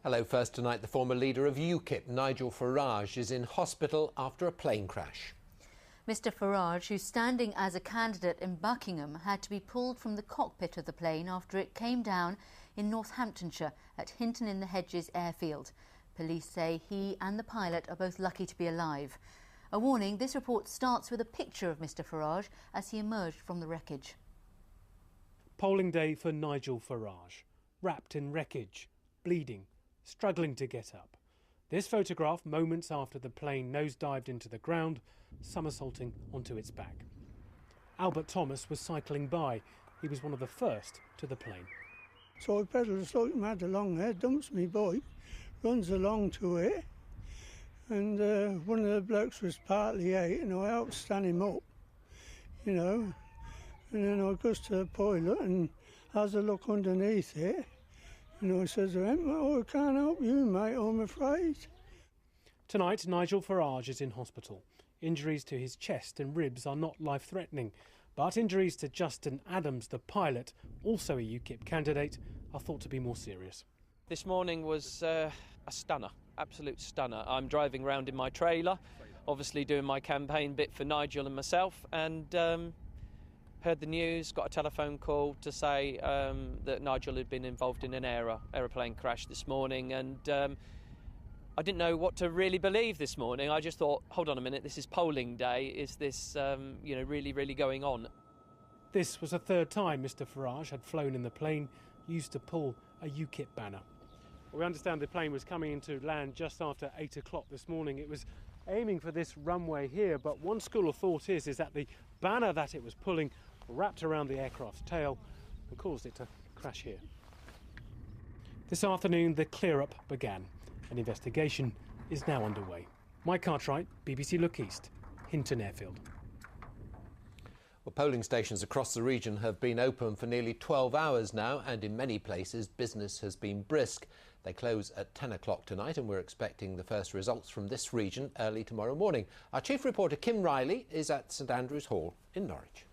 Hello, first tonight, the former leader of UKIP, Nigel Farage, is in hospital after a plane crash. Mr Farage, who's standing as a candidate in Buckingham, had to be pulled from the cockpit of the plane after it came down in Northamptonshire at Hinton-in-the-Hedges airfield. Police say he and the pilot are both lucky to be alive. A warning, this report starts with a picture of Mr Farage as he emerged from the wreckage. Polling day for Nigel Farage, wrapped in wreckage, bleeding, struggling to get up. This photograph moments after the plane nosedived into the ground, somersaulting onto its back. Albert Thomas was cycling by. He was one of the first to the plane. So I pedalled like mad along there, dumps me bike, runs along to it, and one of the blokes was partly out, and I helped stand him up, you know, and then I goes to the toilet and has a look underneath it. And I says to him, "Oh, I can't help you, mate, I'm afraid." Tonight, Nigel Farage is in hospital. Injuries to his chest and ribs are not life-threatening, but injuries to Justin Adams, the pilot, also a UKIP candidate, are thought to be more serious. This morning was a stunner, absolute stunner. I'm driving around in my trailer, obviously doing my campaign bit for Nigel and myself, and heard the news, got a telephone call to say that Nigel had been involved in an aeroplane crash this morning, and I didn't know what to really believe this morning. I just thought, hold on a minute, this is polling day. Is this really going on? This was the third time Mr Farage had flown in the plane used to pull a UKIP banner. We understand the plane was coming into land just after 8 o'clock this morning. It was aiming for this runway here, but one school of thought is that the banner that it was pulling wrapped around the aircraft's tail and caused it to crash here. This afternoon, the clear-up began. An investigation is now underway. Mike Cartwright, BBC Look East, Hinton Airfield. Well, polling stations across the region have been open for nearly 12 hours now, and in many places business has been brisk. They close at 10 o'clock tonight, and we're expecting the first results from this region early tomorrow morning. Our chief reporter Kim Riley is at St Andrew's Hall in Norwich.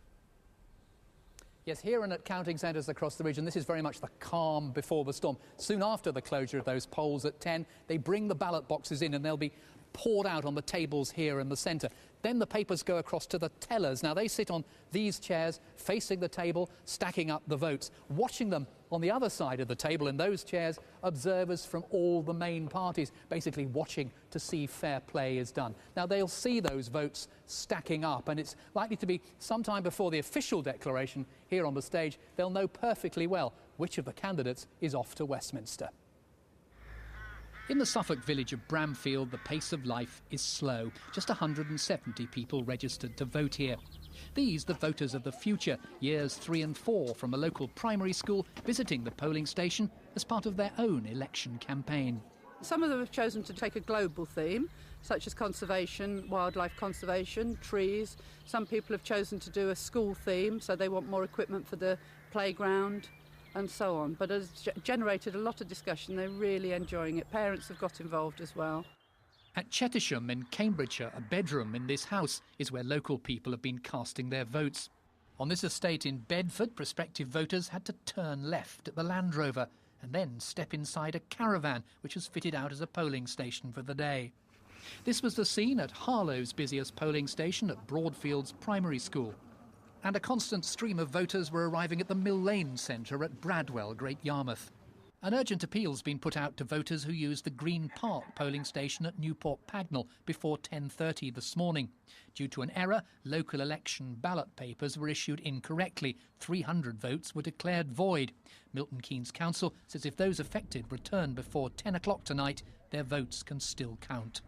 Yes, here and at counting centres across the region, this is very much the calm before the storm. Soon after the closure of those polls at 10, they bring the ballot boxes in and they'll be poured out on the tables here in the centre. Then the papers go across to the tellers. Now, they sit on these chairs facing the table, stacking up the votes. Watching them on the other side of the table in those chairs, observers from all the main parties, basically watching to see fair play is done. Now, they'll see those votes stacking up, and it's likely to be sometime before the official declaration here on the stage. They'll know perfectly well which of the candidates is off to Westminster. In the Suffolk village of Bramfield, the pace of life is slow. Just 170 people registered to vote here. These, the voters of the future, years 3 and 4 from a local primary school, visiting the polling station as part of their own election campaign. Some of them have chosen to take a global theme, such as conservation, wildlife conservation, trees. Some people have chosen to do a school theme, so they want more equipment for the playground, and so on. But it's generated a lot of discussion. They're really enjoying it. Parents have got involved as well. At Chettisham in Cambridgeshire, a bedroom in this house is where local people have been casting their votes. On this estate in Bedford, prospective voters had to turn left at the Land Rover and then step inside a caravan which was fitted out as a polling station for the day. This was the scene at Harlow's busiest polling station at Broadfields Primary School. And a constant stream of voters were arriving at the Mill Lane Centre at Bradwell, Great Yarmouth. An urgent appeal's been put out to voters who used the Green Park polling station at Newport Pagnell before 10:30 this morning. Due to an error, local election ballot papers were issued incorrectly. 300 votes were declared void. Milton Keynes Council says if those affected return before 10 o'clock tonight, their votes can still count.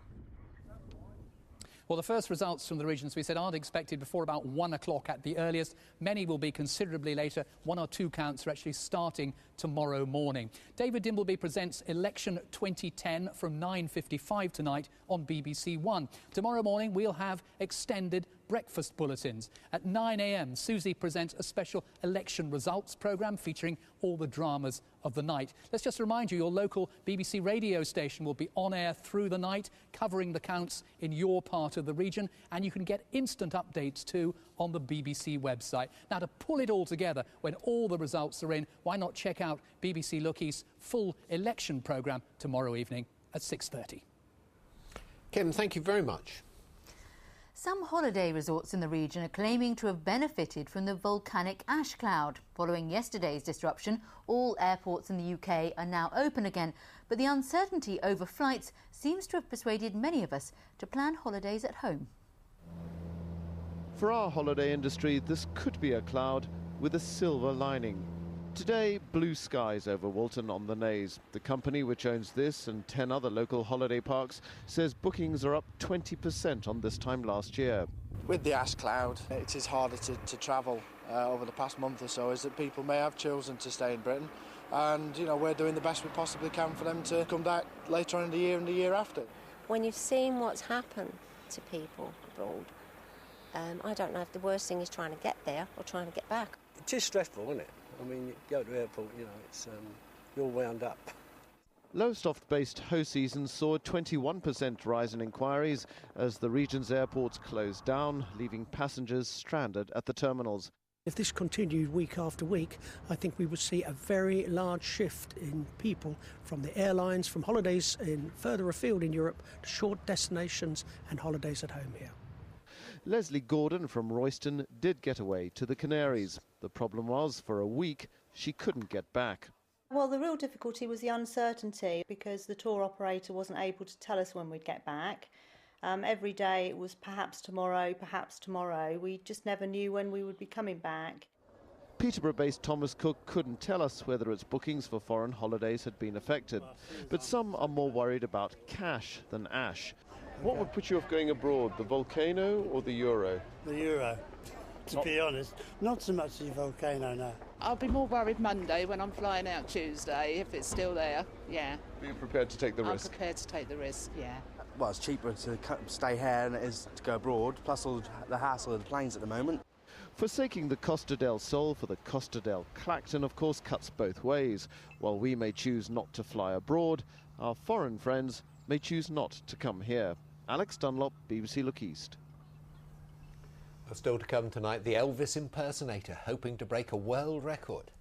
Well, the first results from the region, as we said, aren't expected before about 1 o'clock at the earliest. Many will be considerably later. 1 or 2 counts are actually starting tomorrow morning. David Dimbleby presents Election 2010 from 9:55 tonight on BBC One. Tomorrow morning we'll have extended breakfast bulletins. At 9 a.m, Susie presents a special election results programme featuring all the dramas of the night. Let's just remind you, your local BBC radio station will be on air through the night, covering the counts in your part of the region, and you can get instant updates too on the BBC website. Now, to pull it all together when all the results are in, why not check out BBC Look East's full election programme tomorrow evening at 6:30. Kim, thank you very much. Some holiday resorts in the region are claiming to have benefited from the volcanic ash cloud. Following yesterday's disruption, all airports in the UK are now open again, but the uncertainty over flights seems to have persuaded many of us to plan holidays at home. For our holiday industry, this could be a cloud with a silver lining. Today, blue skies over Walton on the Naze. The company which owns this and 10 other local holiday parks says bookings are up 20% on this time last year. With the ash cloud, it is harder to travel over the past month or so, is that people may have chosen to stay in Britain, and we're doing the best we possibly can for them to come back later on in the year and the year after. When you've seen what's happened to people abroad, I don't know if the worst thing is trying to get there or trying to get back. It is stressful, isn't it? I mean, you go to the airport, it's you're wound up. Lowestoft-based Ho-Seasons saw a 21% rise in inquiries as the region's airports closed down, leaving passengers stranded at the terminals. If this continued week after week, I think we would see a very large shift in people from the airlines, from holidays in further afield in Europe, to short destinations and holidays at home here. Leslie Gordon from Royston did get away to the Canaries. The problem was, for a week, she couldn't get back. Well, the real difficulty was the uncertainty, because the tour operator wasn't able to tell us when we'd get back. Every day it was perhaps tomorrow, perhaps tomorrow. We just never knew when we would be coming back. Peterborough-based Thomas Cook couldn't tell us whether its bookings for foreign holidays had been affected. But some are more worried about cash than ash. What would put you off going abroad, the volcano or the euro? The euro, to be honest. Not so much the volcano now. I'll be more worried Monday when I'm flying out Tuesday, if it's still there, yeah. Are you prepared to take the risk? I'm prepared to take the risk, yeah. Well, it's cheaper to stay here than it is to go abroad, plus all the hassle of the planes at the moment. Forsaking the Costa del Sol for the Costa del Clacton, of course, cuts both ways. While we may choose not to fly abroad, our foreign friends may choose not to come here. Alex Dunlop, BBC Look East. Still to come tonight, the Elvis impersonator hoping to break a world record.